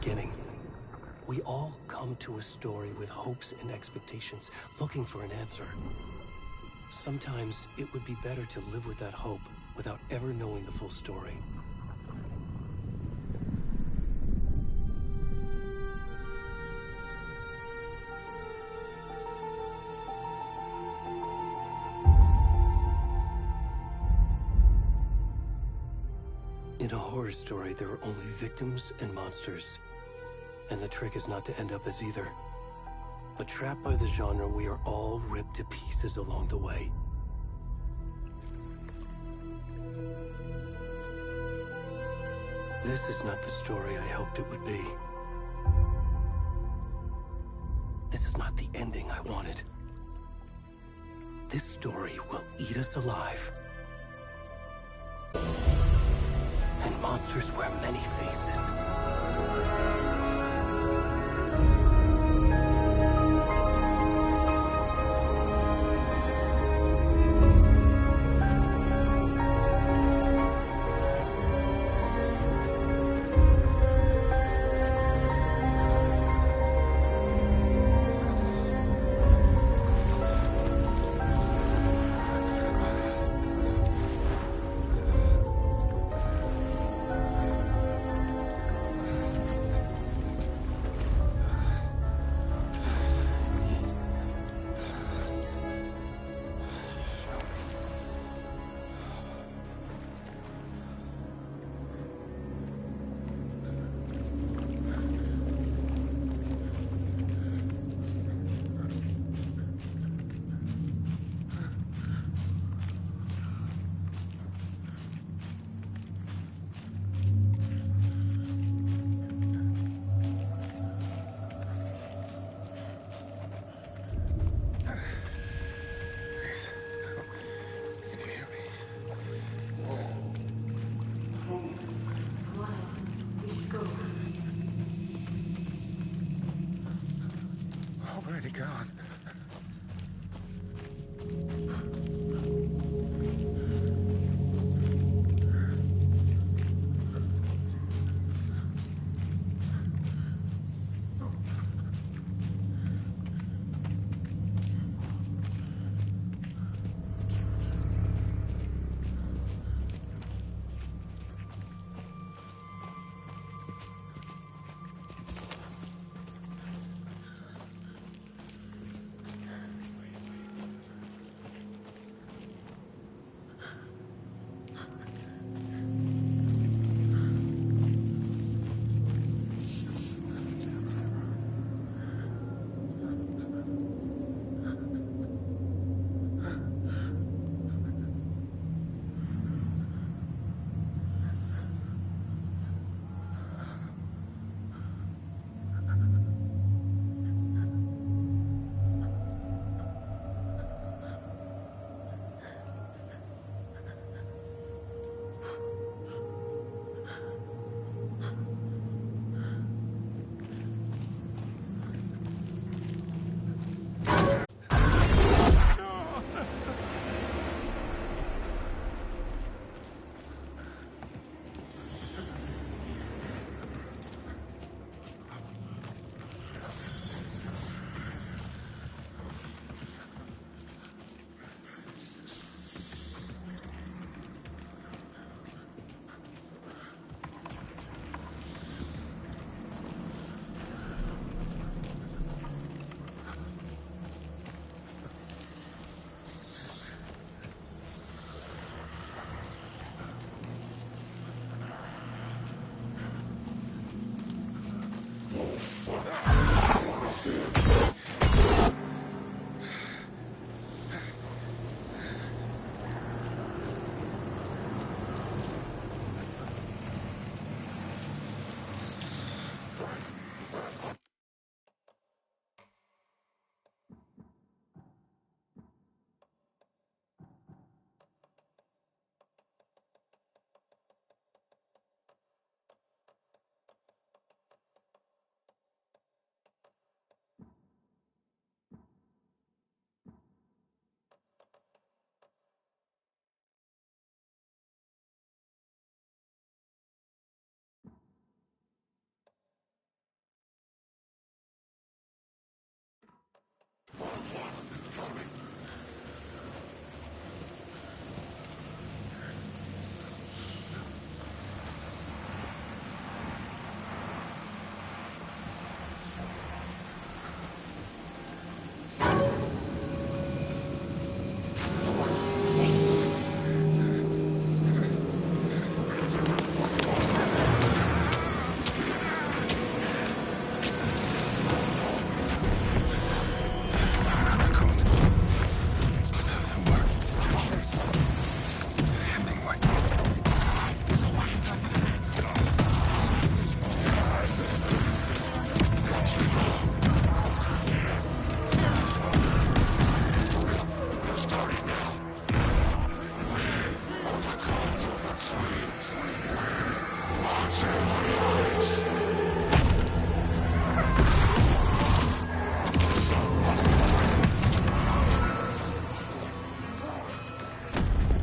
beginning. We all come to a story with hopes and expectations, looking for an answer. Sometimes it would be better to live with that hope without ever knowing the full story. In a horror story, there are only victims and monsters. And the trick is not to end up as either. But trapped by the genre, we are all ripped to pieces along the way. This is not the story I hoped it would be. This is not the ending I wanted. This story will eat us alive. And monsters wear many faces. Already gone.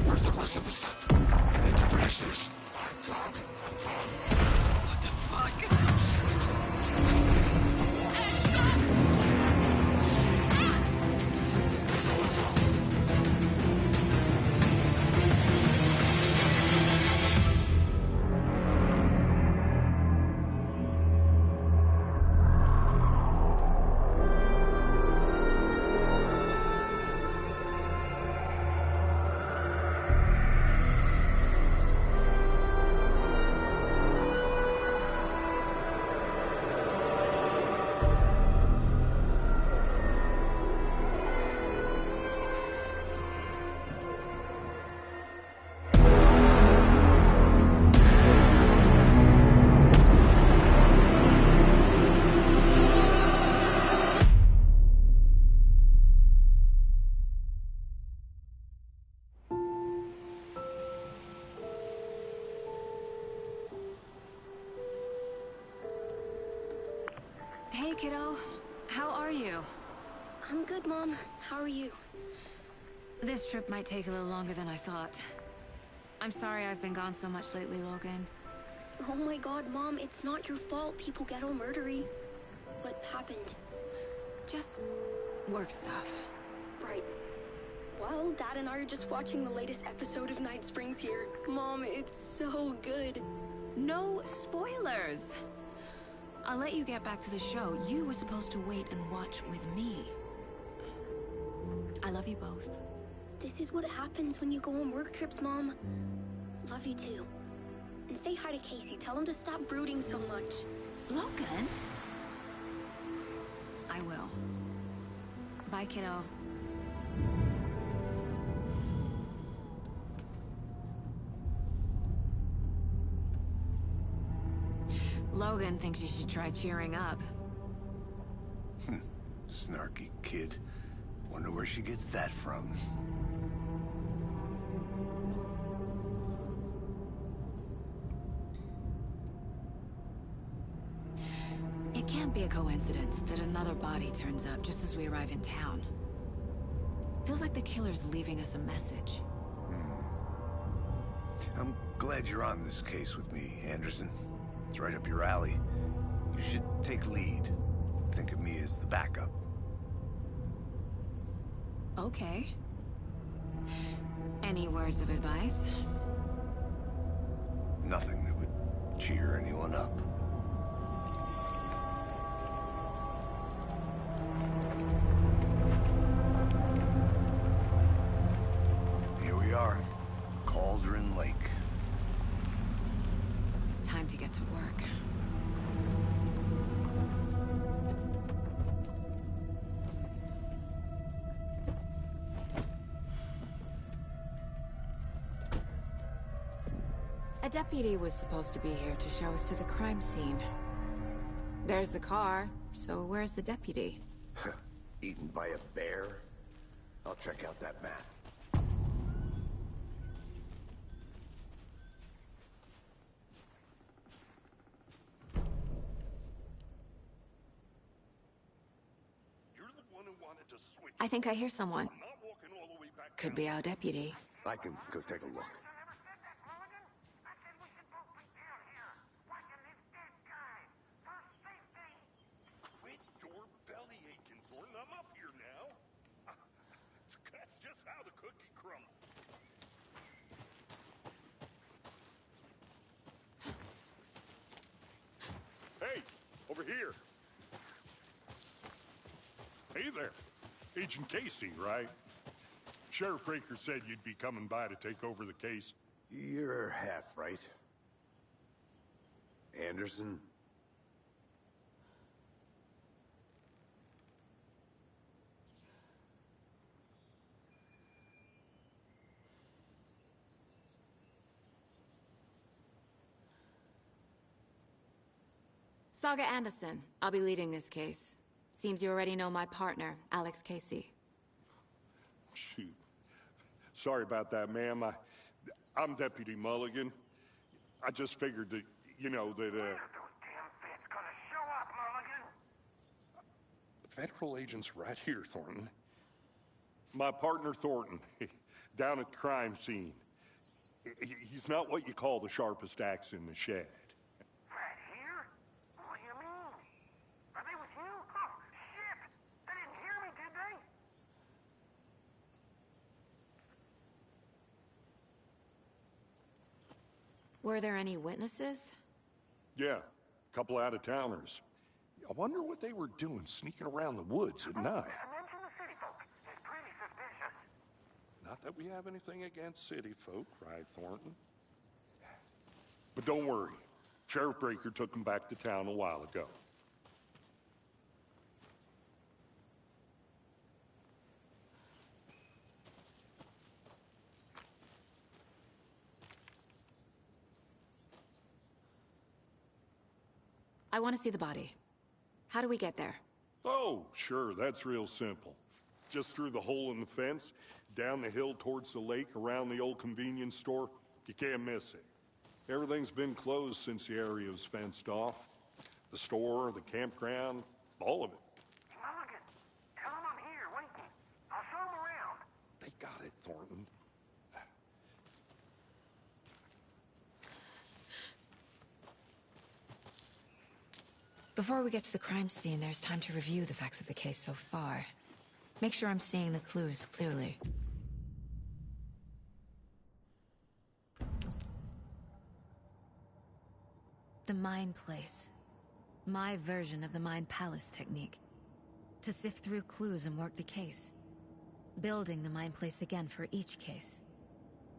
Where's the rest of the stuff? I need to finish this. What the fuck? Hey, kiddo. How are you? I'm good, Mom. How are you? This trip might take a little longer than I thought. I'm sorry I've been gone so much lately, Logan. Oh my god, Mom, it's not your fault people get all murdery. What happened? Just work stuff. Right. Well, Dad and I are just watching the latest episode of Night Springs here. Mom, it's so good. No spoilers! I'll let you get back to the show. You were supposed to wait and watch with me. I love you both. This is what happens when you go on work trips, Mom. Love you too. And say hi to Casey. Tell him to stop brooding so much. Logan? I will. Bye, kiddo. Logan thinks you should try cheering up. Snarky kid. Wonder where she gets that from. It can't be a coincidence that another body turns up just as we arrive in town. Feels like the killer's leaving us a message. I'm glad you're on this case with me, Anderson. It's right up your alley. You should take lead. Think of me as the backup. Okay. Any words of advice? Nothing that would cheer anyone up. Here we are. Cauldron Lake. Time to get to work. A deputy was supposed to be here to show us to the crime scene. There's the car, so where's the deputy? Eaten by a bear? I'll check out that map. I think I hear someone. Could be our deputy. I can go take a look. Quit your belly aching, Thornton. I'm up here now. That's just how the cookie crumbles. Hey, over here. Hey there. Agent Casey, right? Sheriff Breaker said you'd be coming by to take over the case. You're half right. Anderson? Saga Anderson. I'll be leading this case. Seems you already know my partner, Alex Casey. Shoot. Sorry about that, ma'am. I'm Deputy Mulligan. I just figured that You know, that, When are those damn feds gonna show up, Mulligan? Federal agents right here, Thornton. My partner, Thornton, down at the crime scene. He's not what you call the sharpest axe in the shed. Right here? What do you mean? Are they with you? Oh, shit! They didn't hear me, did they? Were there any witnesses? Yeah, a couple out-of-towners. I wonder what they were doing sneaking around the woods at night. Mention the city folk. It's pretty suspicious. Not that we have anything against city folk, right, Thornton? But don't worry. Sheriff Breaker took them back to town a while ago. I want to see the body. How do we get there? Oh, sure, that's real simple. Just through the hole in the fence, down the hill towards the lake, around the old convenience store. You can't miss it. Everything's been closed since the area was fenced off. The store, the campground, all of it. Mulligan, tell them I'm here, waiting. I'll show them around. They got it, Thornton. Before we get to the crime scene, there's time to review the facts of the case so far. Make sure I'm seeing the clues clearly. The Mind Place. My version of the Mind Palace technique. To sift through clues and work the case. Building the Mind Place again for each case.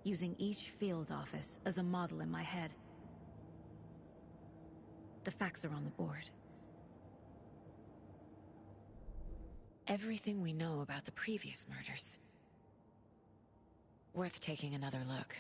Using each field office as a model in my head. The facts are on the board. Everything we know about the previous murders. Worth taking another look.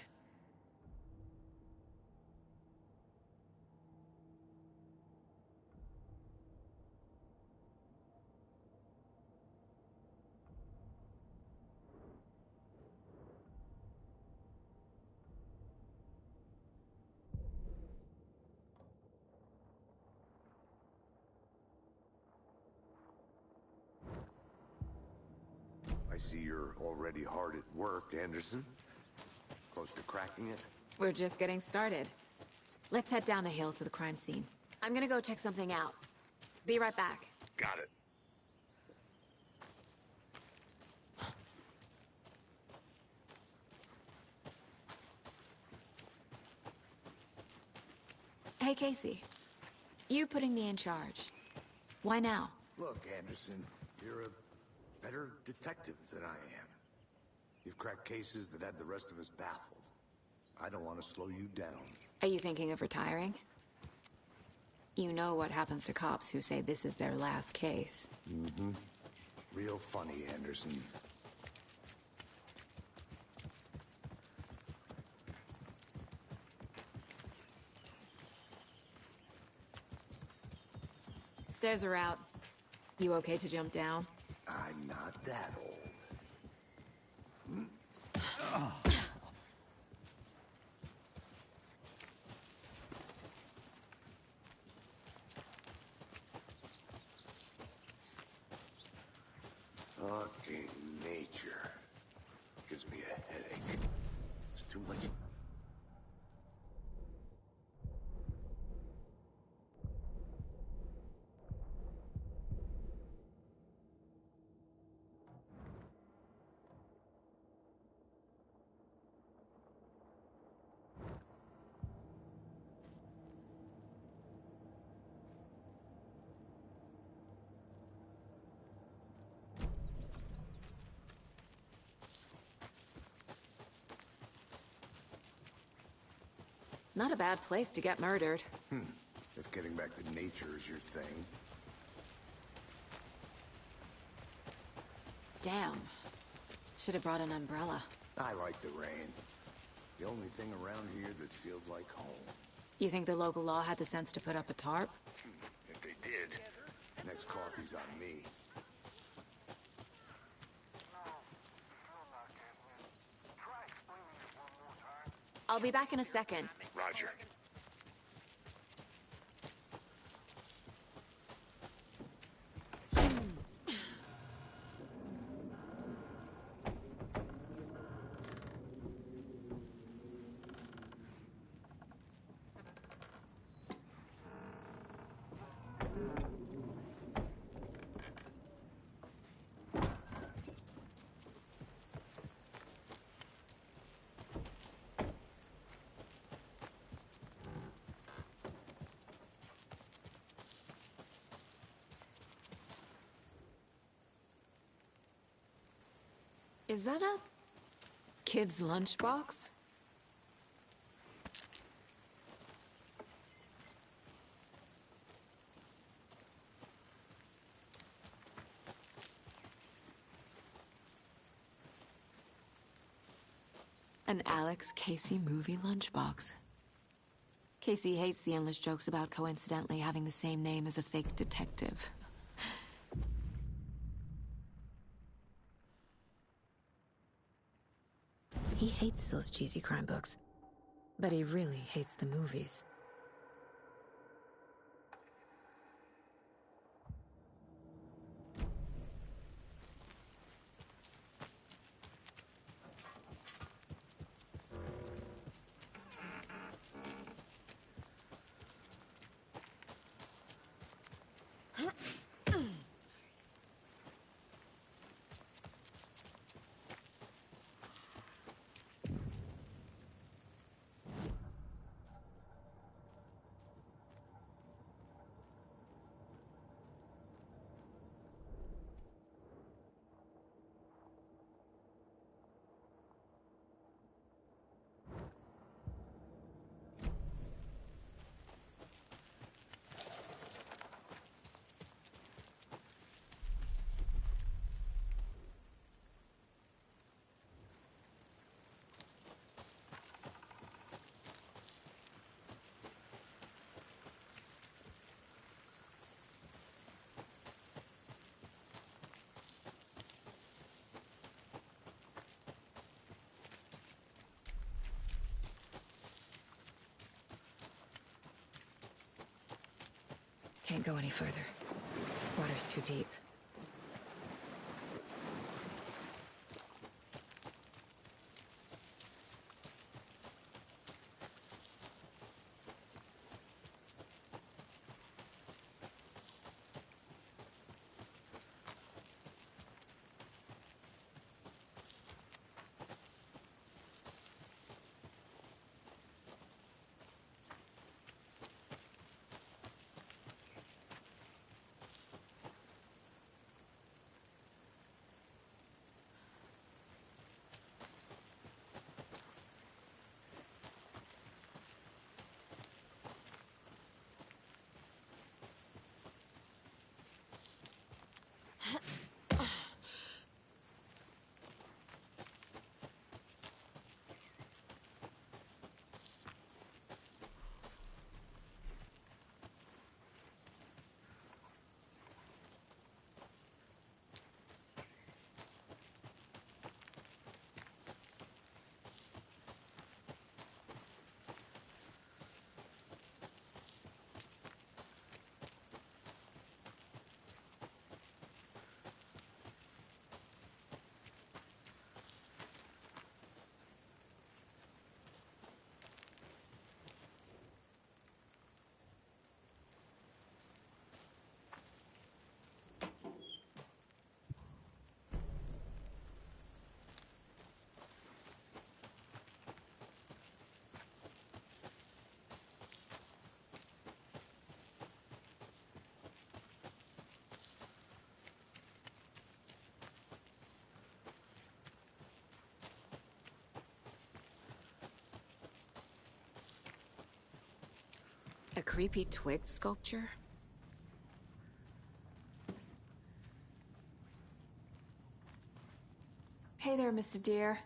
I see you're already hard at work, Anderson. Close to cracking it? We're just getting started. Let's head down the hill to the crime scene. I'm gonna go check something out. Be right back. Got it. Hey, Casey. You putting me in charge. Why now? Look, Anderson, you're a better detective than I am. You've cracked cases that had the rest of us baffled. I don't want to slow you down. Are you thinking of retiring? You know what happens to cops who say this is their last case. Mm-hmm. Real funny, Anderson. Stairs are out. You okay to jump down? I'm not that old. Fucking nature. Gives me a headache. It's too much. Not a bad place to get murdered. If getting back to nature is your thing. Damn. Should have brought an umbrella. I like the rain. The only thing around here that feels like home. You think the local law had the sense to put up a tarp? If they did, next coffee's on me. I'll be back in a second. Roger. Is that a kid's lunchbox? An Alex Casey movie lunchbox. Casey hates the endless jokes about coincidentally having the same name as a fake detective. He hates those cheesy crime books, but he really hates the movies. Can't go any further. Water's too deep. A creepy twig sculpture? Hey there, Mr. Deer.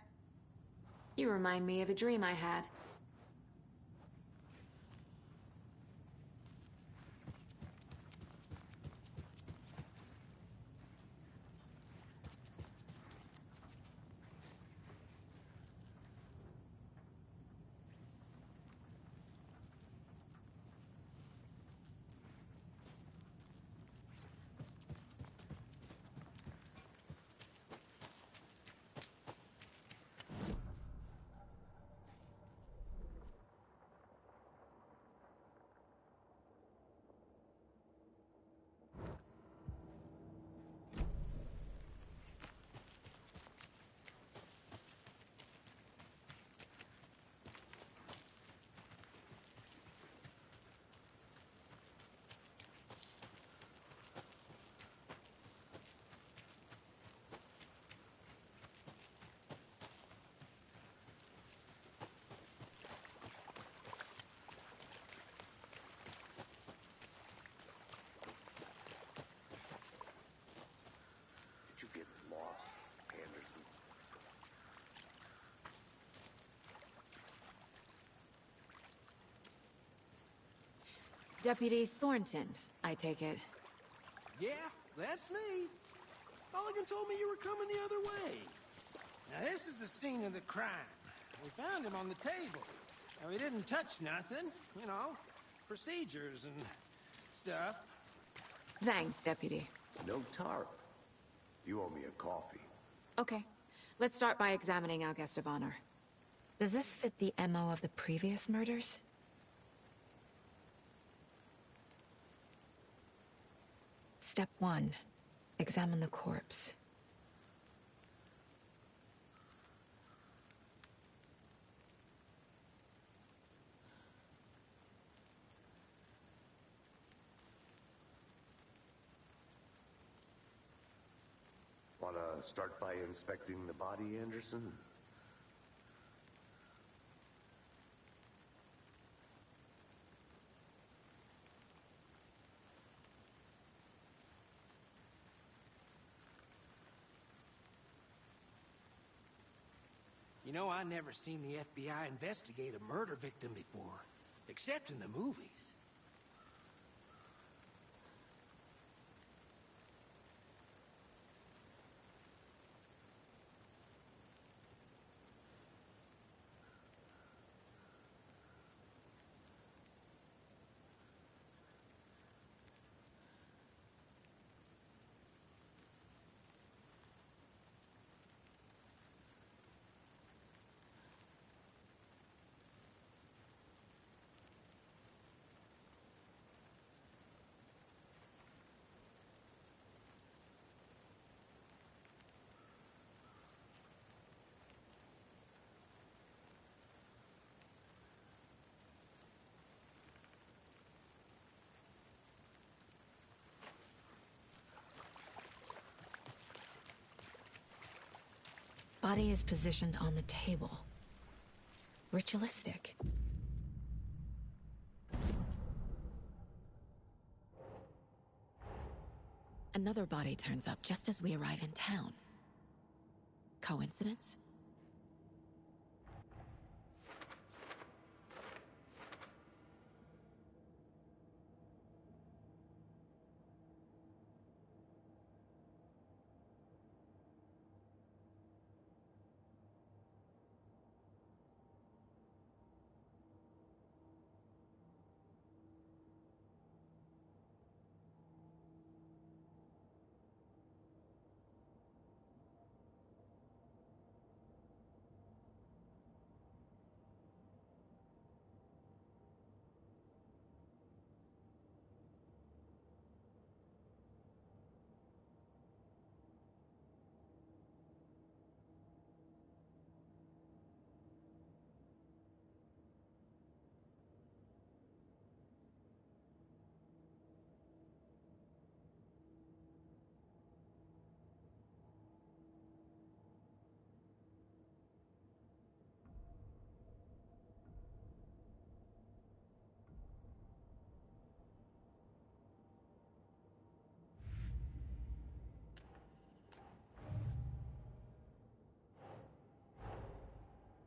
You remind me of a dream I had. Deputy Thornton, I take it. Yeah, that's me. Mulligan told me you were coming the other way. Now, this is the scene of the crime. We found him on the table. And we didn't touch nothing, you know, procedures and stuff. Thanks, Deputy. No tarp. You owe me a coffee. Okay. Let's start by examining our guest of honor. Does this fit the MO of the previous murders? Step 1. Examine the corpse. Wanna start by inspecting the body, Anderson? You know, I never seen the FBI investigate a murder victim before, except in the movies. Body is positioned on the table. Ritualistic. Another body turns up just as we arrive in town. Coincidence?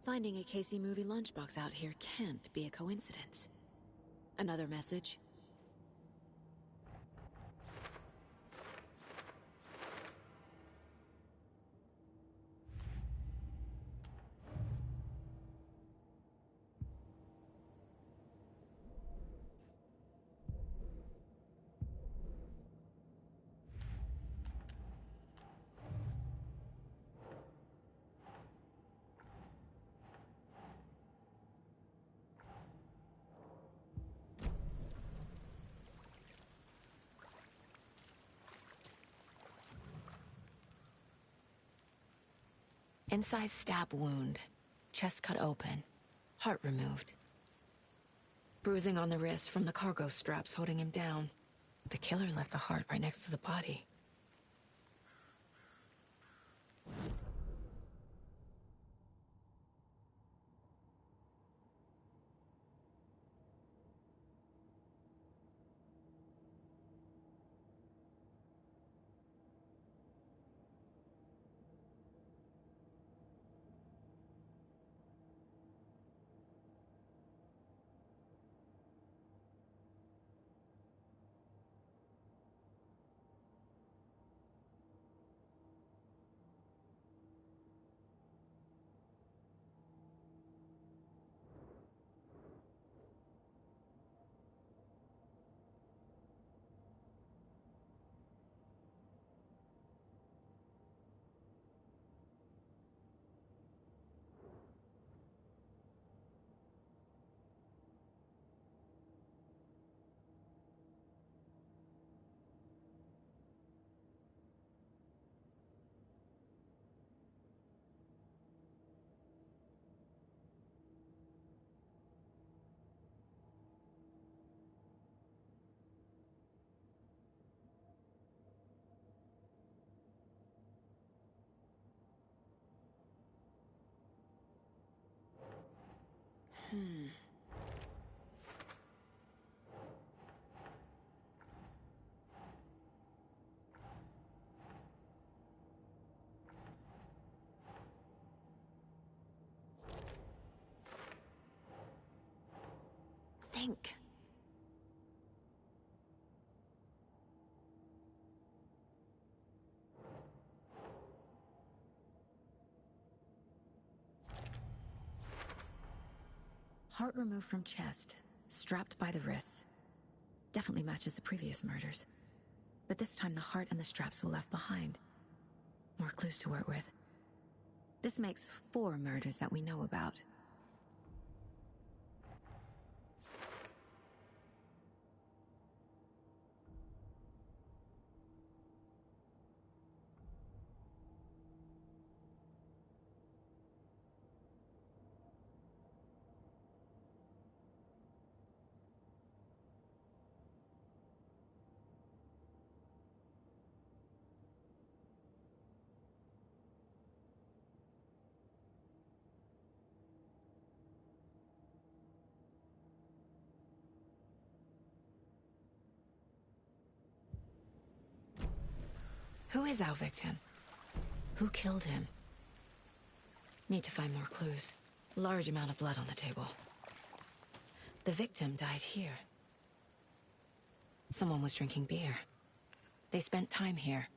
Finding a Casey movie lunchbox out here can't be a coincidence. Another message? Incised stab wound. Chest cut open. Heart removed. Bruising on the wrist from the cargo straps holding him down. The killer left the heart right next to the body. Think. Heart removed from chest, strapped by the wrists. Definitely matches the previous murders. But this time the heart and the straps were left behind. More clues to work with. This makes 4 murders that we know about. Who is our victim? Who killed him? Need to find more clues. Large amount of blood on the table. The victim died here. Someone was drinking beer. They spent time here,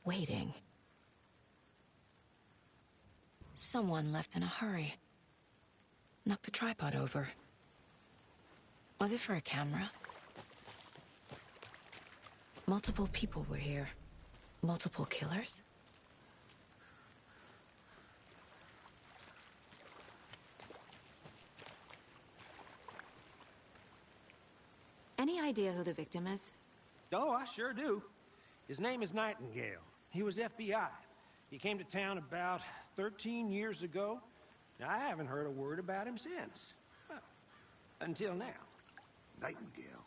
waiting. Someone left in a hurry. Knocked the tripod over. Was it for a camera? Multiple people were here. Multiple killers? Any idea who the victim is? Oh, I sure do. His name is Nightingale. He was FBI. He came to town about 13 years ago. I haven't heard a word about him since. Well, until now. Nightingale?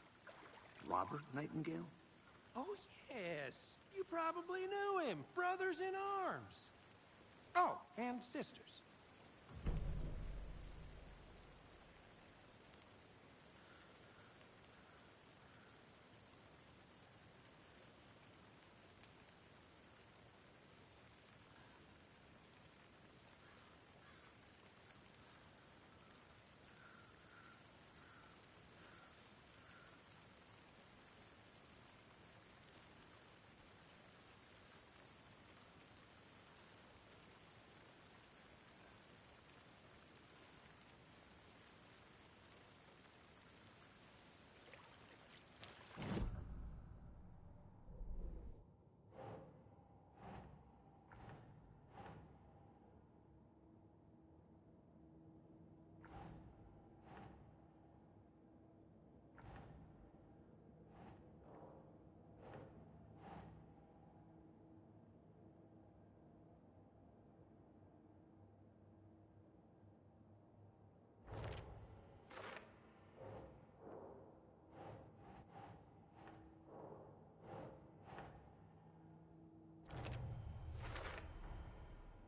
Robert Nightingale? Oh, yes. You probably knew him. Brothers in arms. Oh, and sisters.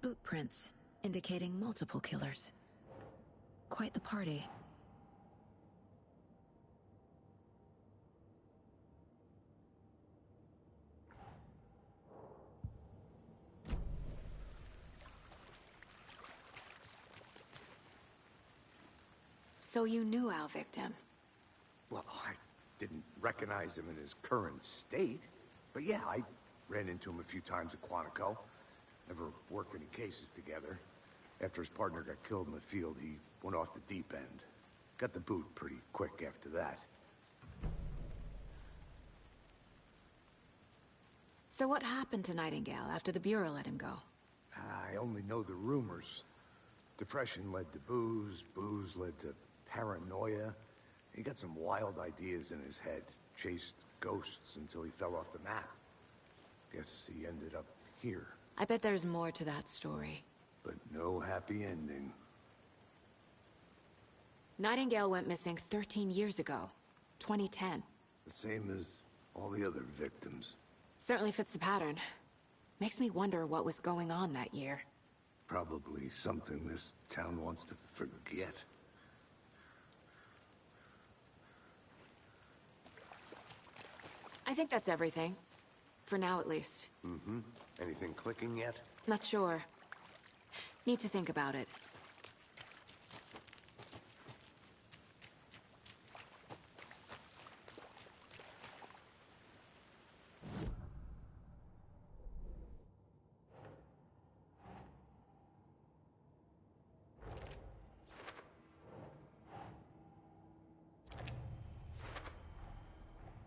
Boot prints, indicating multiple killers. Quite the party. So you knew our victim? Well, I didn't recognize him in his current state. But yeah, I ran into him a few times at Quantico. Never worked any cases together. After his partner got killed in the field, he went off the deep end. Got the boot pretty quick after that. So what happened to Nightingale after the Bureau let him go? I only know the rumors. Depression led to booze, booze led to paranoia. He got some wild ideas in his head, chased ghosts until he fell off the map. Guess he ended up here. I bet there's more to that story. But no happy ending. Nightingale went missing 13 years ago. 2010. The same as all the other victims. Certainly fits the pattern. Makes me wonder what was going on that year. Probably something this town wants to forget. think that's everything. For now, at least. Mm-hmm. Anything clicking yet? Not sure. Need to think about it.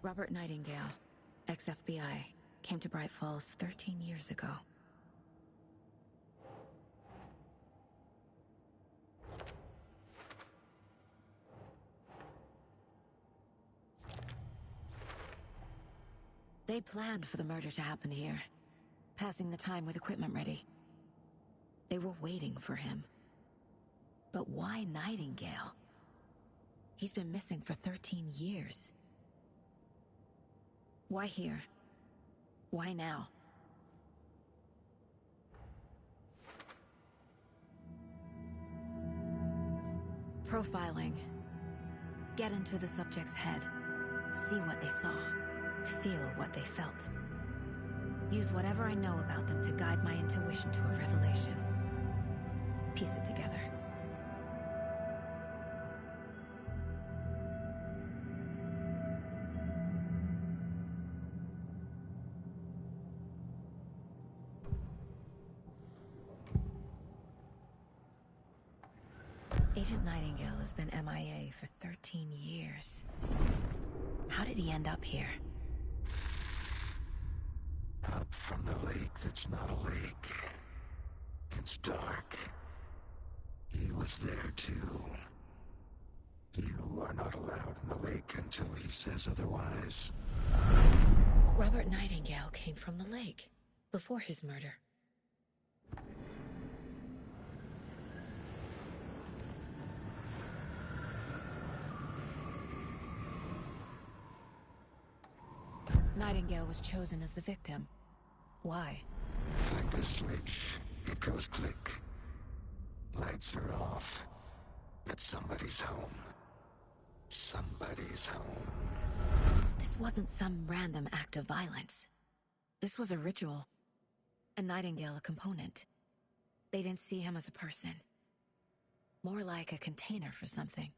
Robert Nightingale, ex-FBI, came to Bright Falls 13 years ago. They planned for the murder to happen here, passing the time with equipment ready. They were waiting for him. But why Nightingale? He's been missing for 13 years. Why here? Why now? Profiling. Get into the subject's head. See what they saw. Feel what they felt. Use whatever I know about them to guide my intuition to a revelation. Piece it together. Agent Nightingale has been MIA for 13 years. How did he end up here? Up from the lake that's not a lake. It's dark. He was there too. You are not allowed in the lake until he says otherwise. Robert Nightingale came from the lake, before his murder. Nightingale was chosen as the victim. Why? Flick the switch. It goes click. Lights are off. But somebody's home. Somebody's home. This wasn't some random act of violence. This was a ritual. And Nightingale a component. They didn't see him as a person. More like a container for something.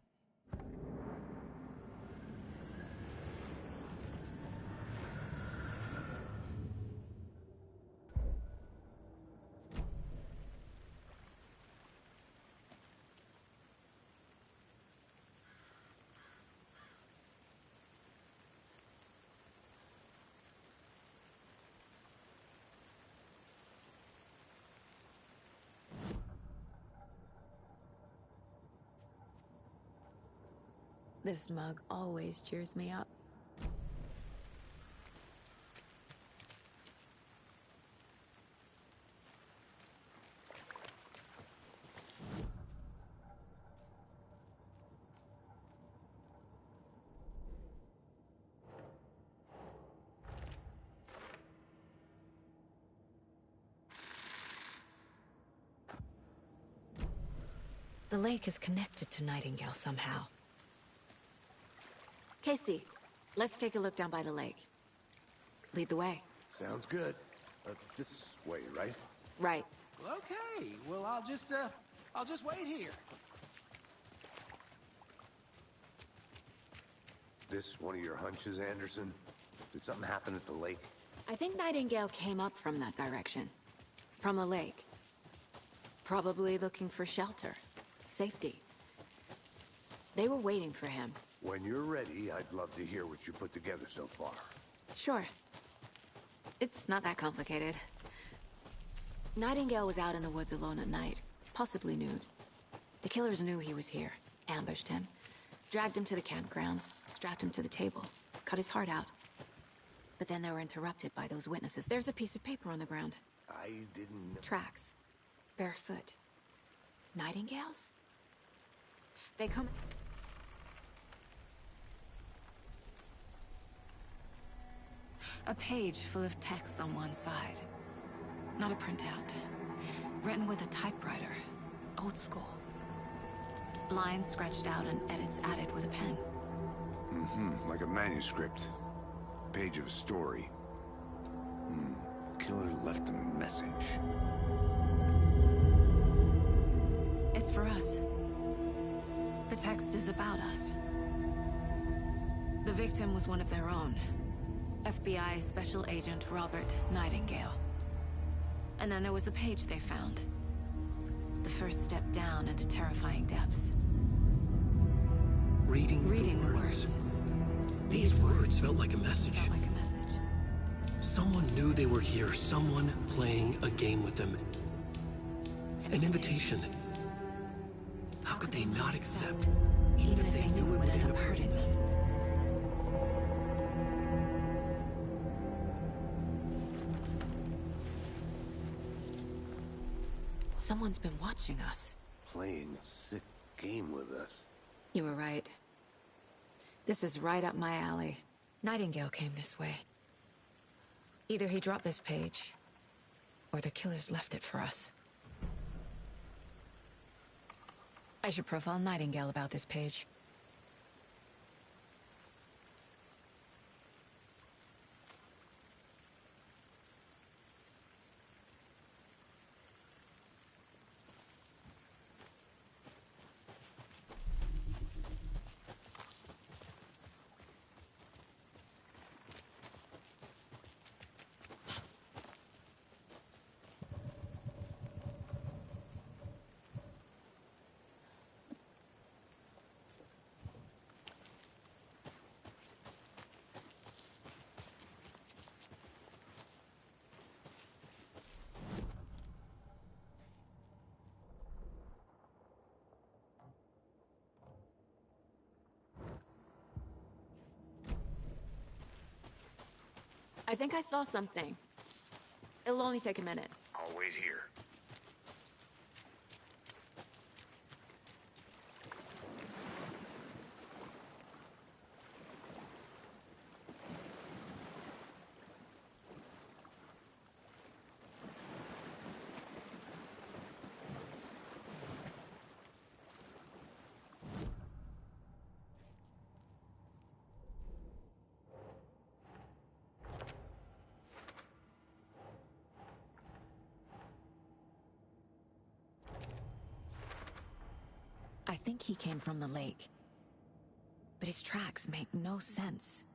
This mug always cheers me up. The lake is connected to Nightingale somehow. Casey, let's take a look down by the lake. Lead the way. Sounds good. This way, right? Right. Okay, well, I'll just wait here. This one of your hunches, Anderson? Did something happen at the lake? I think Nightingale came up from that direction. From the lake. Probably looking for shelter. Safety. They were waiting for him. When you're ready, I'd love to hear what you put together so far. Sure. It's not that complicated. Nightingale was out in the woods alone at night, possibly nude. The killers knew he was here, ambushed him, dragged him to the campgrounds, strapped him to the table, cut his heart out. But then they were interrupted by those witnesses. There's a piece of paper on the ground. I didn't know. Tracks. Barefoot. Nightingales? They come... A page full of text on one side. Not a printout. Written with a typewriter. Old school. Lines scratched out and edits added with a pen. Mm-hmm, like a manuscript. page of a story. Killer left a message. It's for us. The text is about us. The victim was one of their own. FBI Special Agent Robert Nightingale. And then there was the page they found. The first step down into terrifying depths. Reading the words. These words felt like a message. Someone knew they were here. Someone playing a game with them. An invitation. How could they not accept, even if they knew it would end up hurting them? Someone's been watching us. Playing a sick game with us. You were right. This is right up my alley. Nightingale came this way. Either he dropped this page, or the killers left it for us. I should profile Nightingale about this page. I think I saw something. It'll only take a minute. I'll wait here. I think he came from the lake. But his tracks make no sense.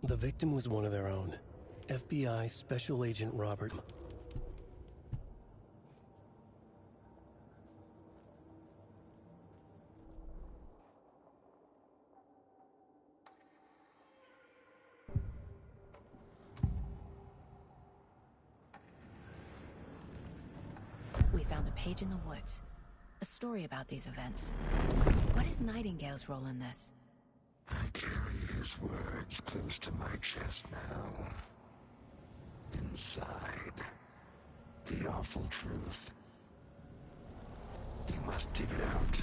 The victim was one of their own. FBI Special Agent Robert. We found a page in the woods. A story about these events. What is Nightingale's role in this? I carry his words close to my chest now. Inside, the awful truth. You must dig it out.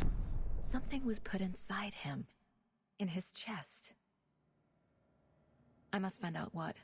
Something was put inside him. In his chest. I must find out what.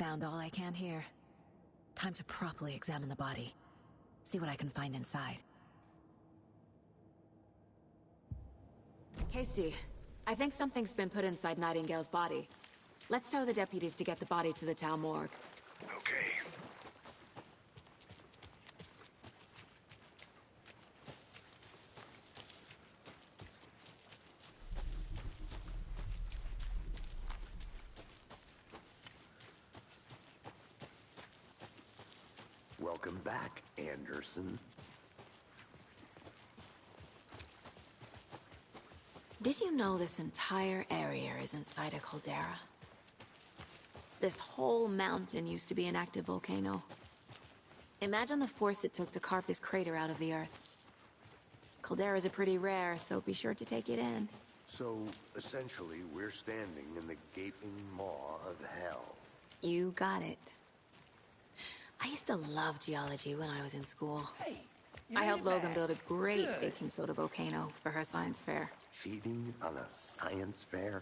sound all I can hear. Time to properly examine the body. See what I can find inside. Casey, I think something's been put inside Nightingale's body. Let's tell the deputies to get the body to the town morgue. Okay. Welcome back, Anderson. Did you know this entire area is inside a caldera? This whole mountain used to be an active volcano. Imagine the force it took to carve this crater out of the earth. Calderas are pretty rare, so be sure to take it in. So, essentially, we're standing in the gaping maw of hell. You got it. I used to love geology when I was in school. Hey, I helped Logan back. build a great Good. baking soda volcano for her science fair. Cheating on a science fair?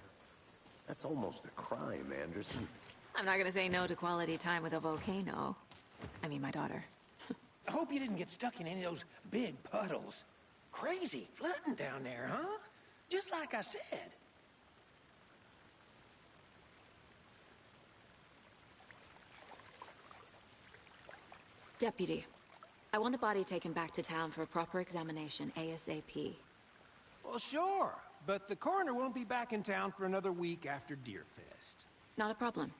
That's almost a crime, Anderson. I'm not gonna say no to quality time with a volcano. I mean, my daughter. I hope you didn't get stuck in any of those big puddles. Crazy flooding down there, huh? Just like I said. Deputy, I want the body taken back to town for a proper examination ASAP. Well, sure. But the coroner won't be back in town for another week after Deerfest. Not a problem.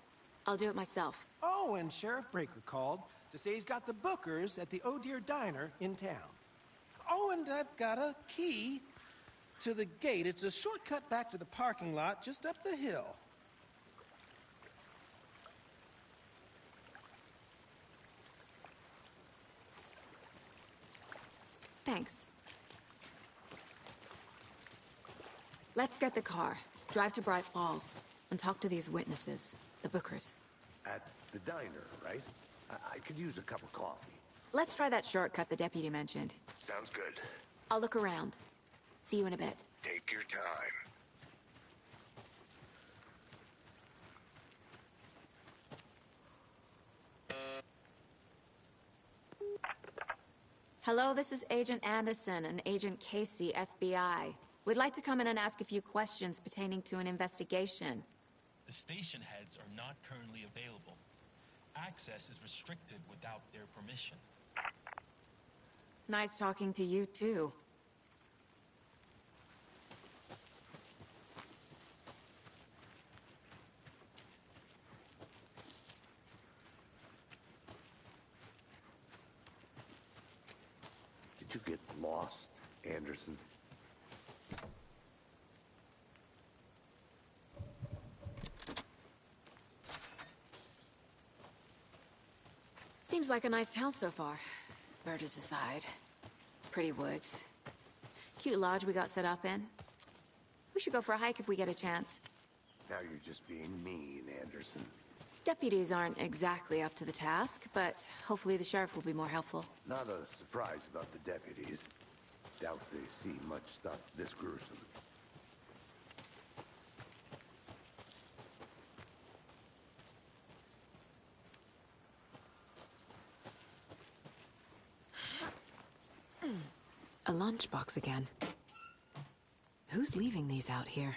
I'll do it myself. Oh, and Sheriff Breaker called to say he's got the bookers at the Oh Dear Diner in town. Oh, and I've got a key to the gate. It's a shortcut back to the parking lot just up the hill. Thanks. Let's get the car, drive to Bright Falls, and talk to these witnesses, the bookers. At the diner, right? I could use a cup of coffee. Let's try that shortcut the deputy mentioned. Sounds good. I'll look around. See you in a bit. Take your time. Hello, this is Agent Anderson and Agent Casey, FBI. We'd like to come in and ask a few questions pertaining to an investigation. The station heads are not currently available. Access is restricted without their permission. Nice talking to you, too. Did you get lost, Anderson? Seems like a nice town so far. Murders aside. Pretty woods. Cute lodge we got set up in. We should go for a hike if we get a chance. Now you're just being mean, Anderson. Deputies aren't exactly up to the task, but hopefully the sheriff will be more helpful. Not a surprise about the deputies. Doubt they see much stuff this gruesome. A lunchbox again. Who's leaving these out here?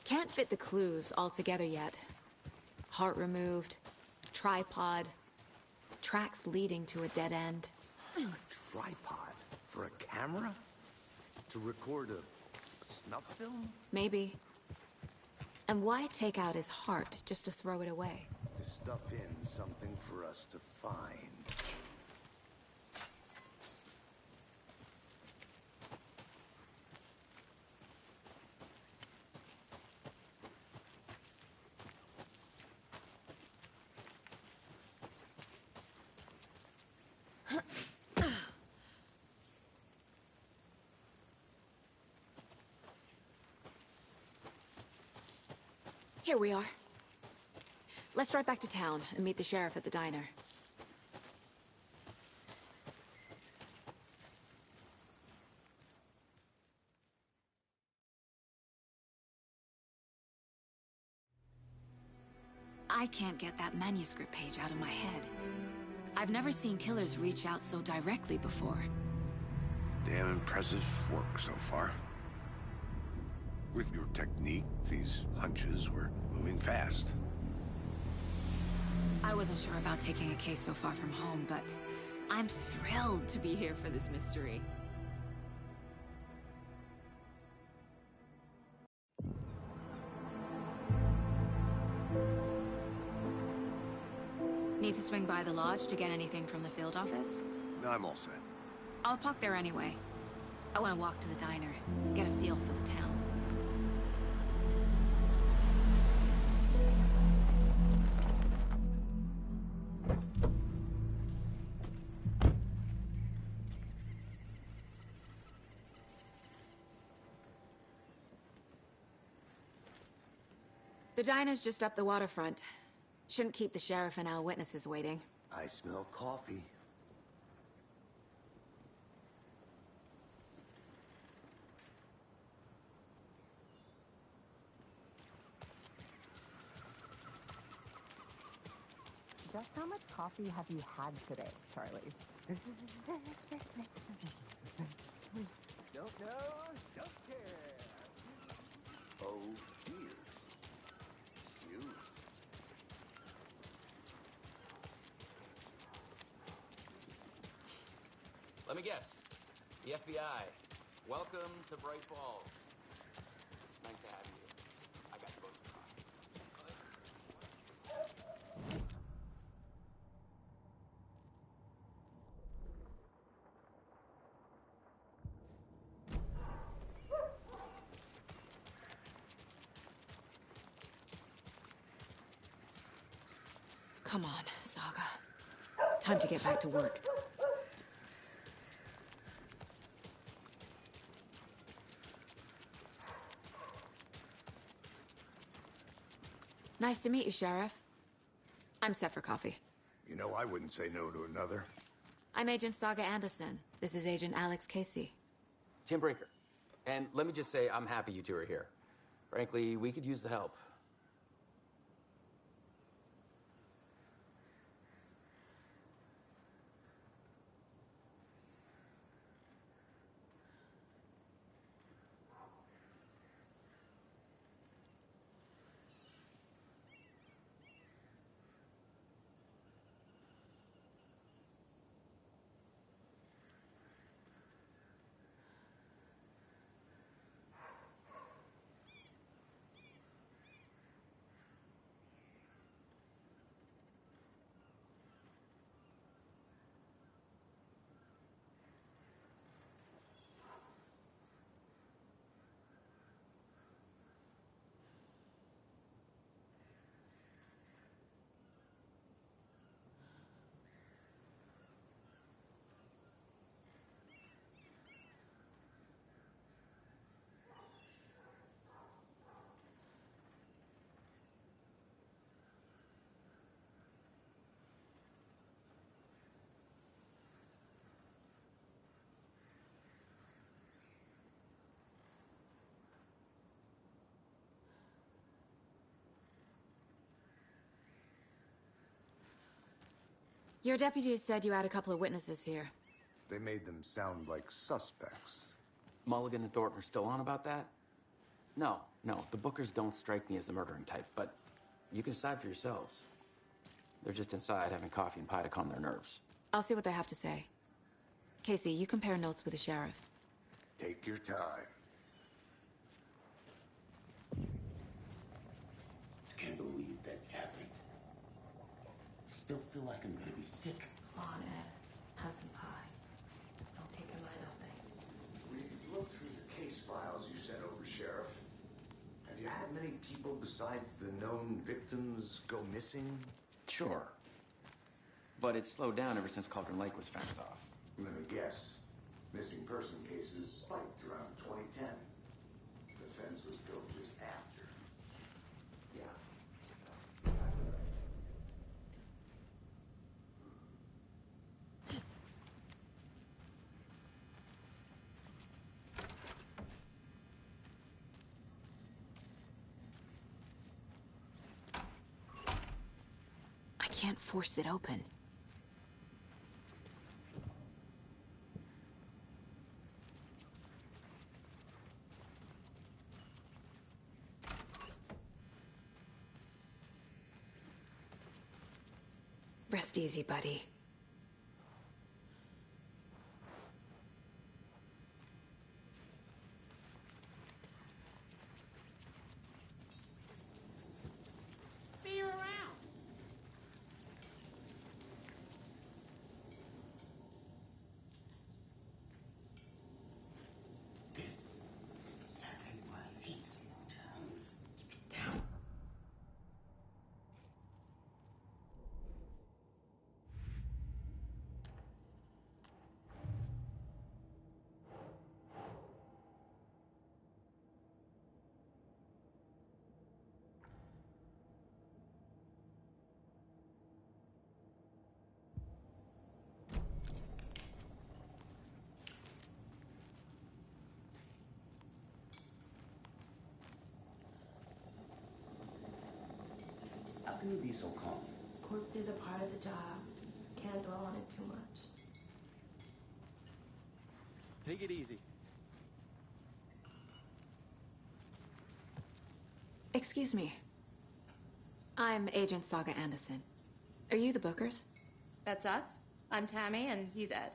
Can't fit the clues all together yet. Heart removed, tripod, tracks leading to a dead end. A tripod? For a camera? To record a snuff film? Maybe. And why take out his heart just to throw it away? To stuff in something for us to find. Here we are. Let's drive back to town and meet the sheriff at the diner. I can't get that manuscript page out of my head. I've never seen killers reach out so directly before. Damn impressive work so far. With your technique, these hunches were moving fast. I wasn't sure about taking a case so far from home, but I'm thrilled to be here for this mystery. Need to swing by the lodge to get anything from the field office? No, I'm all set. I'll park there anyway. I want to walk to the diner, get a feel for the town. The diner's just up the waterfront. Shouldn't keep the sheriff and our witnesses waiting. I smell coffee. Just how much coffee have you had today, Charlie? Don't know, don't care. Oh, dear. You. Let me guess. The FBI. Welcome to Bright Falls. It's nice to have you. I got you both. Come on, Saga. Time to get back to work. Nice to meet you, Sheriff. I'm set for coffee. You know, I wouldn't say no to another. I'm Agent Saga Anderson. This is Agent Alex Casey. Tim Brinker. And let me just say, I'm happy you two are here. Frankly, we could use the help. Your deputies said you had a couple of witnesses here. They made them sound like suspects. Mulligan and Thornton are still on about that? No, the Bookers don't strike me as the murdering type, but you can decide for yourselves. They're just inside having coffee and pie to calm their nerves. I'll see what they have to say. Casey, you compare notes with the sheriff. Take your time. Can't believe that happened. Still feel like I'm gonna be sick. Come on, Ed. Have some pie. Don't take your mind off things. We've looked through the case files you sent over, Sheriff. Have you had many people besides the known victims go missing? Sure. But it's slowed down ever since Cauldron Lake was fenced off. Let me guess. Missing person cases spiked around 2010. The fence was built just after. Yeah. I can't force it open. Rest easy, buddy. See you around. This is exactly why I hate small towns. Keep it down. How can you be so calm? Corpses are part of the job. Can't dwell on it too much. Take it easy. Excuse me. I'm Agent Saga Anderson. Are you the Bookers? That's us. I'm Tammy, and he's Ed.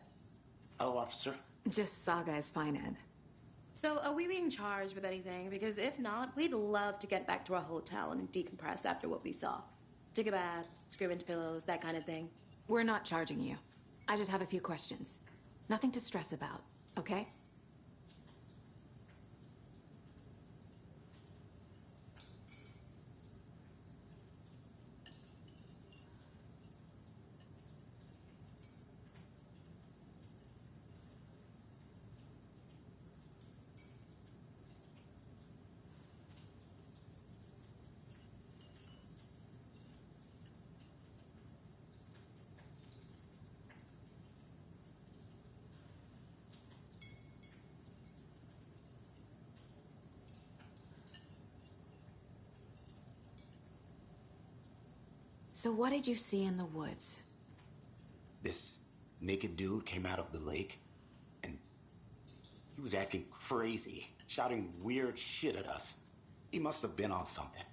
Hello, officer. Just Saga is fine, Ed. So, are we being charged with anything? Because if not, we'd love to get back to our hotel and decompress after what we saw. Take a bath, scream into pillows, that kind of thing. We're not charging you. I just have a few questions. Nothing to stress about, okay? So what did you see in the woods? This naked dude came out of the lake, and he was acting crazy, shouting weird shit at us. He must have been on something.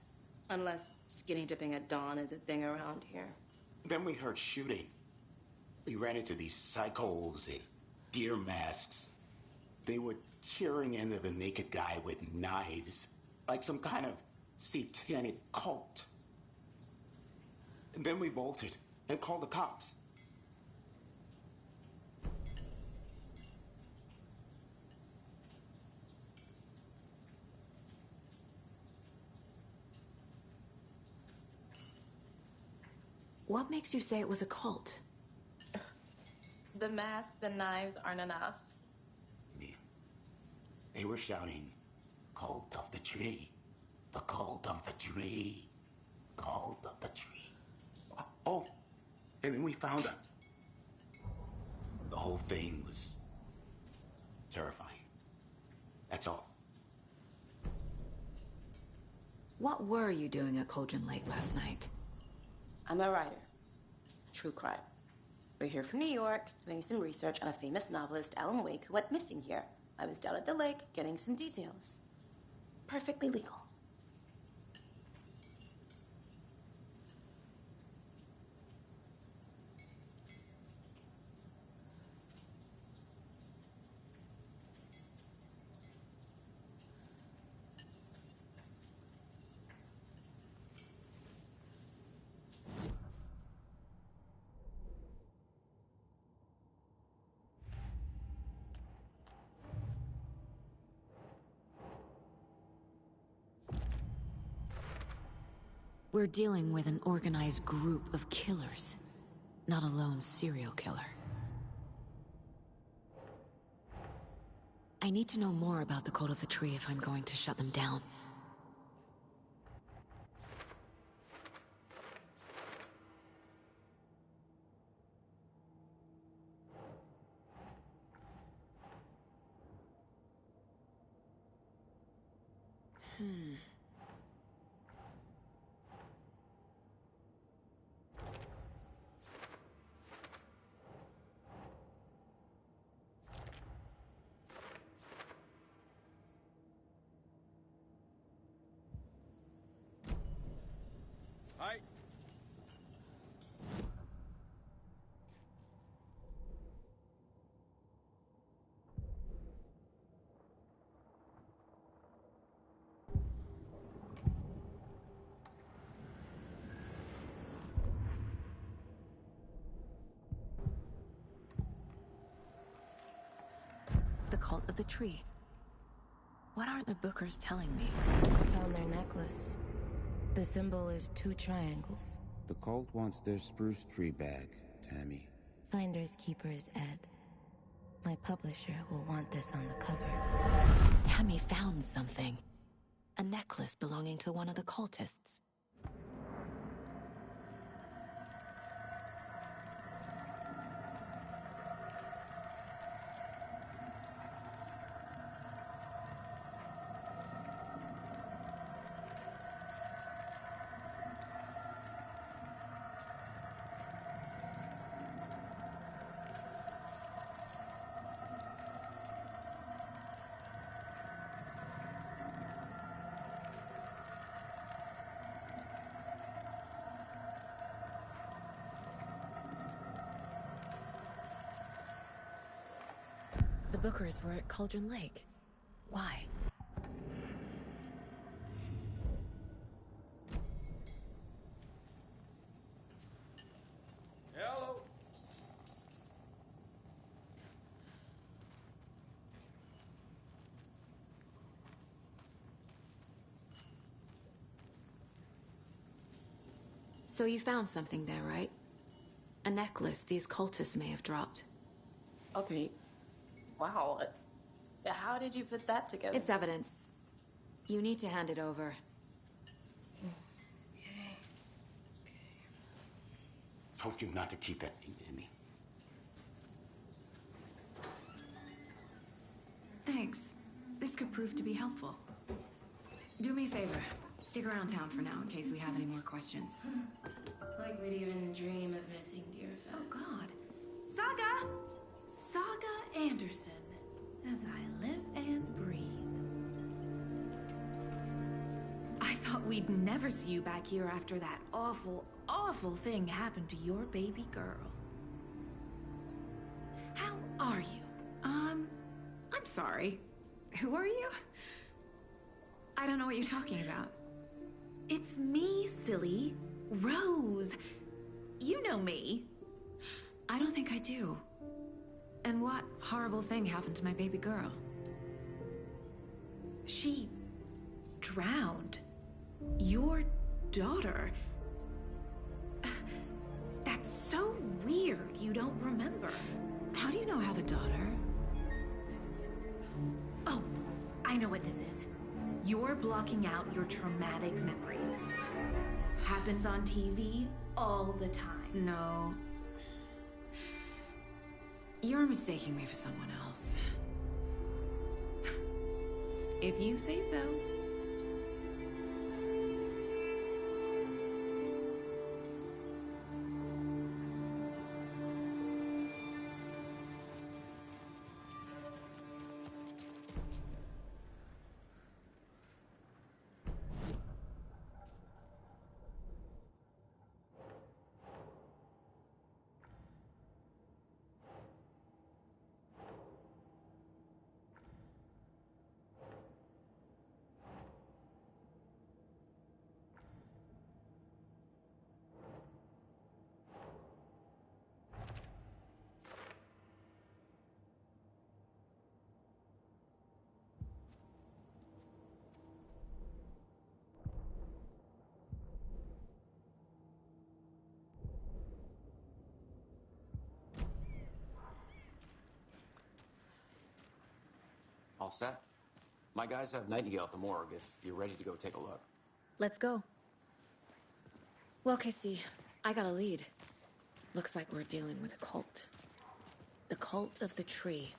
Unless skinny dipping at dawn is a thing around here. Then we heard shooting. We ran into these psychos in deer masks. They were tearing into the naked guy with knives, like some kind of satanic cult. And then we bolted and called the cops. What makes you say it was a cult? The masks and knives aren't enough. They were shouting, "Cult of the tree, the cult of the tree, cult of the tree." Oh, and then we found out. The whole thing was terrifying. That's all. What were you doing at Cauldron Lake last night? I'm a writer. True crime. We're here from New York, doing some research on a famous novelist, Alan Wake, who went missing here. I was down at the lake, getting some details. Perfectly legal. We're dealing with an organized group of killers. Not a lone serial killer. I need to know more about the Cult of the Tree if I'm going to shut them down. Hi. The Cult of the Tree. What aren't the Bookers telling me? I found their necklace. The symbol is 2 triangles. The cult wants their spruce tree bag, Tammy. Finders keepers, Ed. My publisher will want this on the cover. Tammy found something. A necklace belonging to one of the cultists. The Bookers were at Cauldron Lake. Why? Hello. So you found something there, right? A necklace these cultists may have dropped. Okay. Wow. How did you put that together? It's evidence. You need to hand it over. Okay. Told you not to keep that thing, Tammy. Thanks. This could prove to be helpful. Do me a favor. Stick around town for now in case we have any more questions. Like we'd even dream of missing dear Fez. Oh, God. Saga! Saga Anderson. As I live and breathe. I thought we'd never see you back here after that awful, awful thing happened to your baby girl. How are you? I'm sorry. Who are you? I don't know what you're talking about. It's me, silly. Rose. You know me. I don't think I do. And what horrible thing happened to my baby girl? She drowned. Your daughter. That's so weird you don't remember. How do you know I have a daughter? Oh, I know what this is. You're blocking out your traumatic memories. Happens on TV all the time. No. You're mistaking me for someone else. If you say so. All set? My guys have Nightingale at the morgue if you're ready to go take a look. Let's go. Well, Casey, I got a lead. Looks like we're dealing with a cult. The cult of the tree.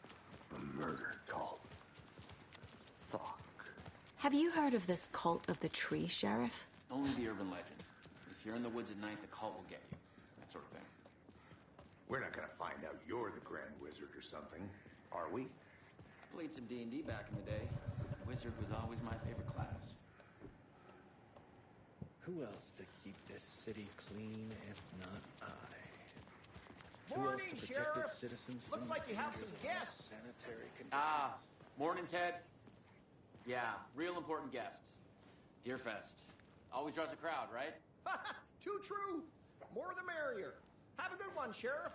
A murder cult. Fuck. Have you heard of this cult of the tree, Sheriff? Only the urban legend. If you're in the woods at night, the cult will get you. That sort of thing. We're not gonna find out you're the Grand Wizard or something, are we? Played some D&D back in the day. Wizard was always my favorite class. Who else to keep this city clean if not I? Who else Morning, to protect Sheriff. its citizens Looks from like you have some dangers of guests. sanitary conditions? Ah, morning, Ted. Yeah, real important guests. Deerfest. Always draws a crowd, right? Too true. More the merrier. Have a good one, Sheriff.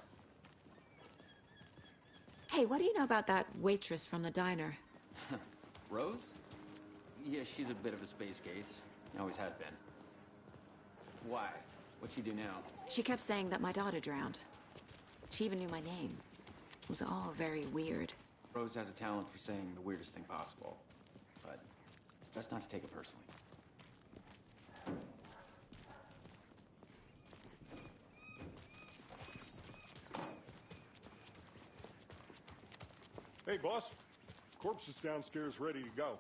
Hey, what do you know about that waitress from the diner? Rose? Yeah, she's a bit of a space case. Always has been. Why? What'd she do now? She kept saying that my daughter drowned. She even knew my name. It was all very weird. Rose has a talent for saying the weirdest thing possible. But it's best not to take it personally. Hey, boss. Corpse is downstairs ready to go.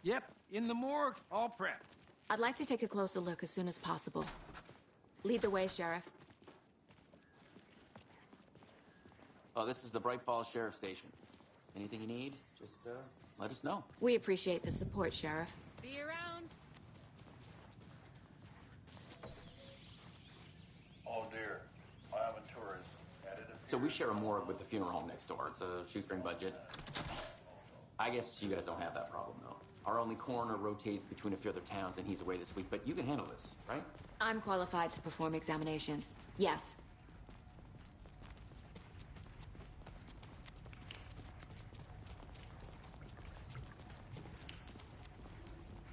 Yep, in the morgue, all prepped. I'd like to take a closer look as soon as possible. Lead the way, Sheriff. Oh, this is the Bright Falls Sheriff Station. Anything you need, just let us know. We appreciate the support, Sheriff. See you around. Oh dear, I have a tourist. So we share a morgue with the funeral home next door. It's a shoestring budget. I guess you guys don't have that problem, though. Our only coroner rotates between a few other towns, and he's away this week, but you can handle this, right? I'm qualified to perform examinations. Yes.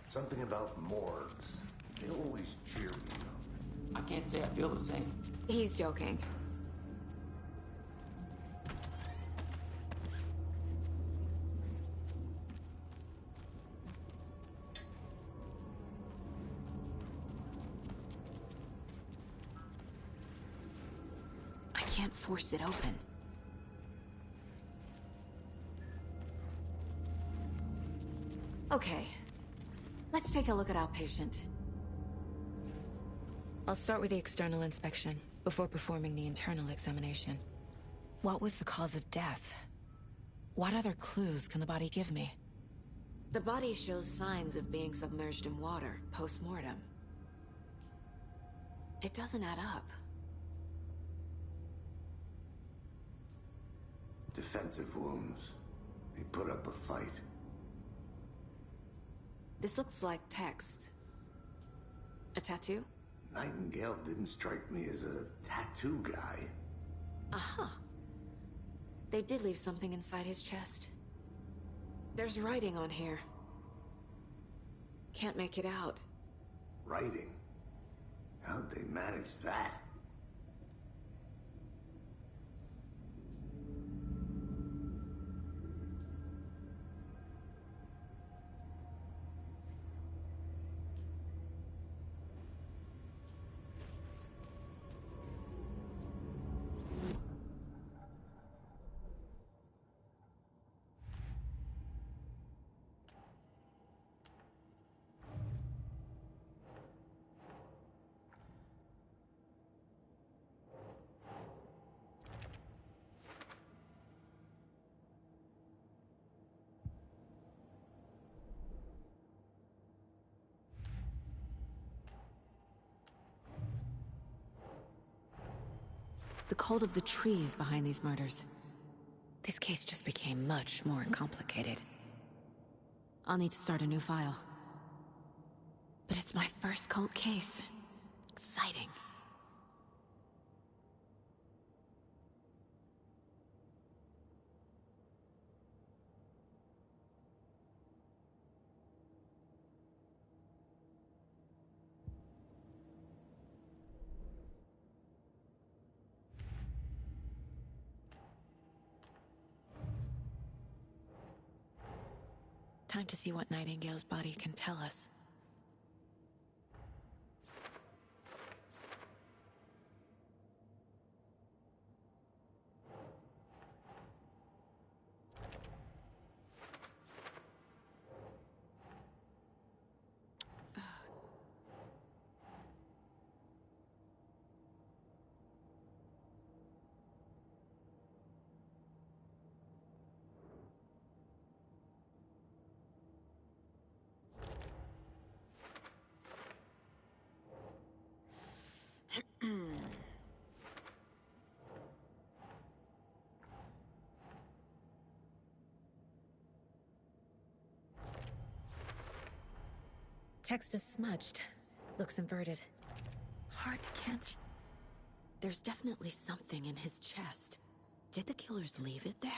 Something about morgues. They always cheer me up. I can't say I feel the same. He's joking. I can't force it open. Okay. Let's take a look at our patient. I'll start with the external inspection before performing the internal examination. What was the cause of death? What other clues can the body give me? The body shows signs of being submerged in water post-mortem. It doesn't add up. Defensive wounds. He put up a fight. This looks like text. A tattoo? Nightingale didn't strike me as a tattoo guy. Aha. They did leave something inside his chest. There's writing on here. Can't make it out. Writing? How'd they manage that? The cult of the tree is behind these murders. This case just became much more complicated. I'll need to start a new file. But it's my first cult case. Exciting. Time to see what Nightingale's body can tell us. Text is smudged. Looks inverted. Hard to catch. There's definitely something in his chest. Did the killers leave it there?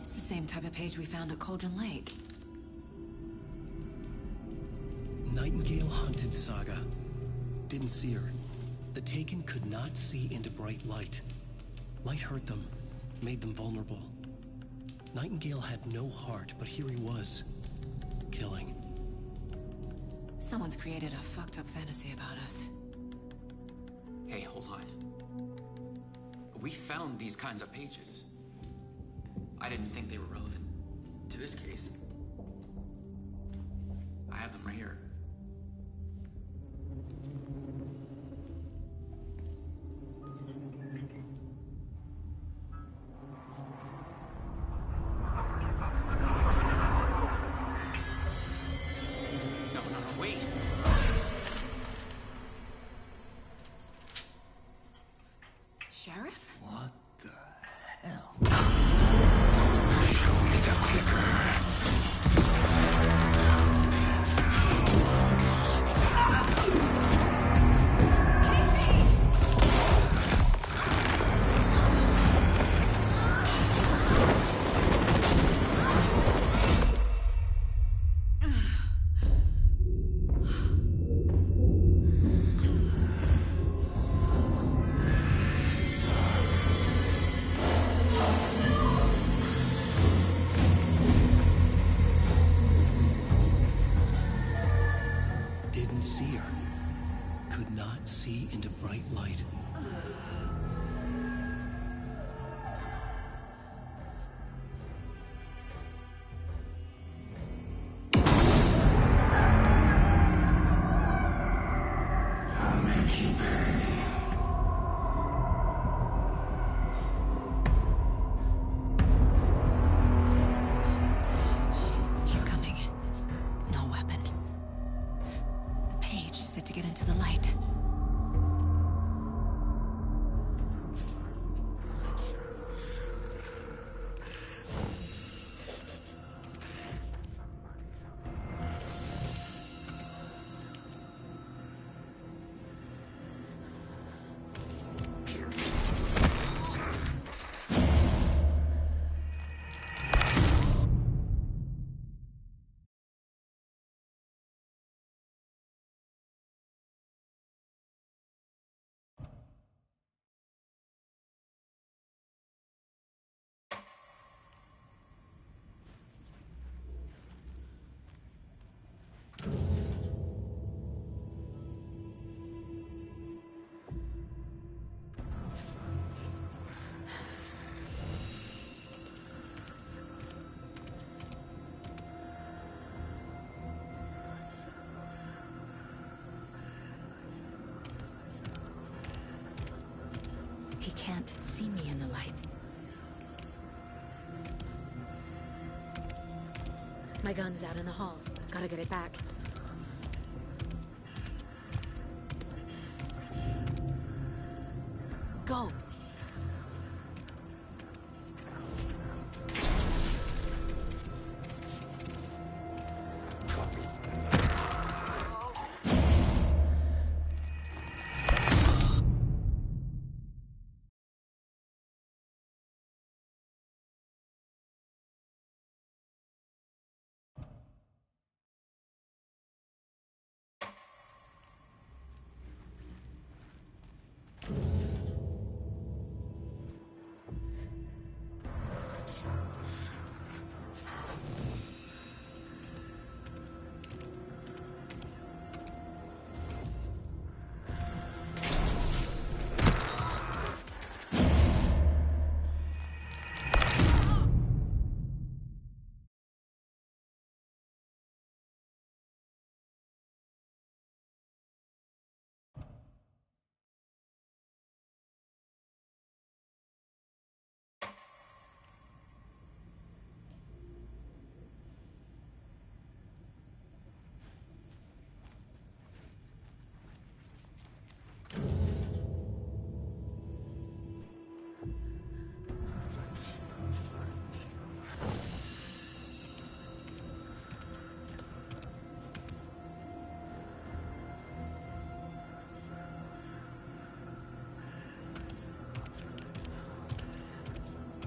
Same type of page we found at Cauldron Lake. Nightingale hunted Saga. Didn't see her. The Taken could not see into bright light. Light hurt them, made them vulnerable. Nightingale had no heart, but here he was, killing. Someone's created a fucked up fantasy about us. Hey, hold on. We found these kinds of pages. I didn't think they were relevant to this case. I have them right here. No, wait! Sheriff? What the hell? Didn't see her. Could not see into bright light. I'll make you pay. He's coming. No weapon. The page said to get into the light. My gun's out in the hall. Gotta get it back. Go!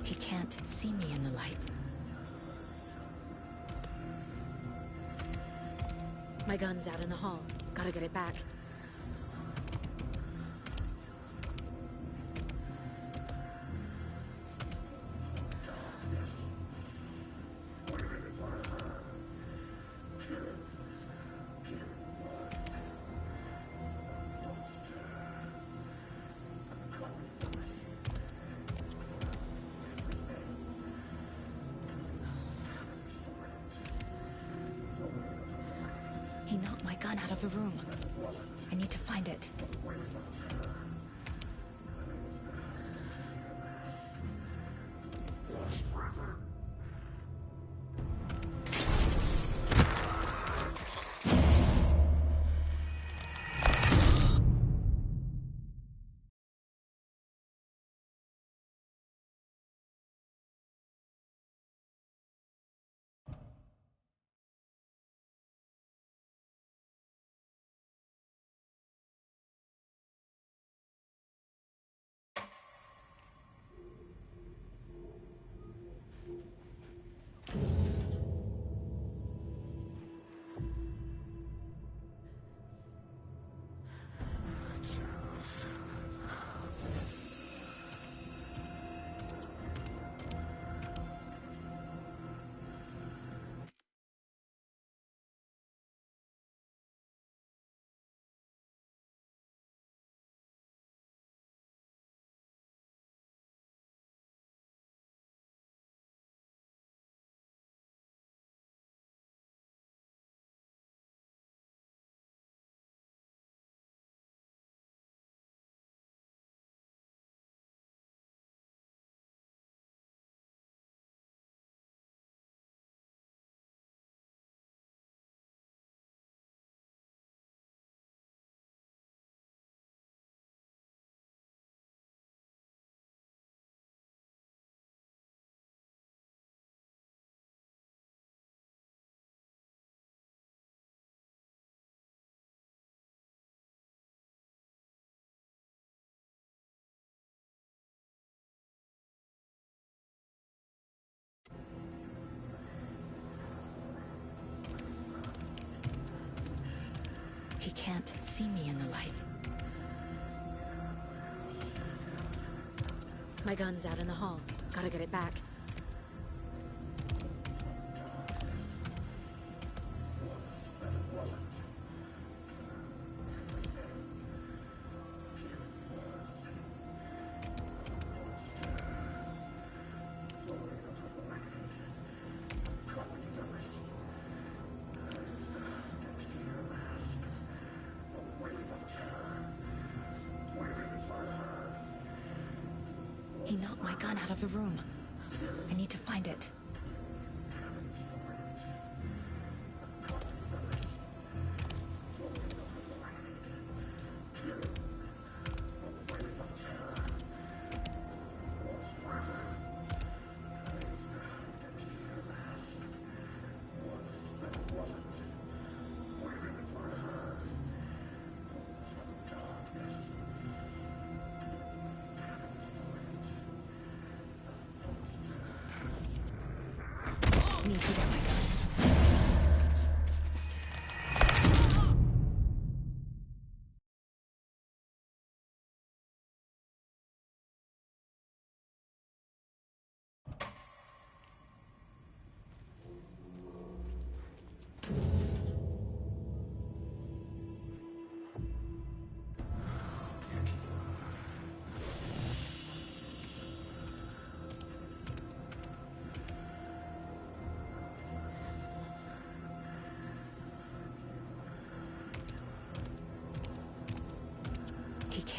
He can't see me in the light. My gun's out in the hall. Gotta get it back. He knocked my gun out of the room. I need to find it. He can't see me in the light. My gun's out in the hall. Gotta get it back. He knocked my gun out of the room. I need to find it.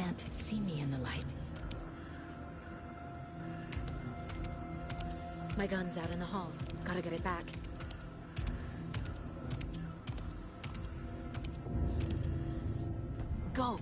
can't see me in the light. My gun's out in the hall. Gotta get it back. Go!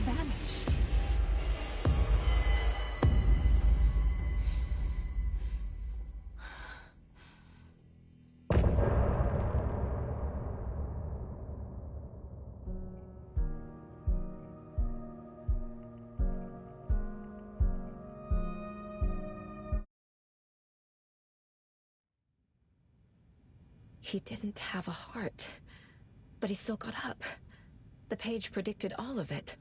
Vanished. He didn't have a heart, but he still got up. The page predicted all of it.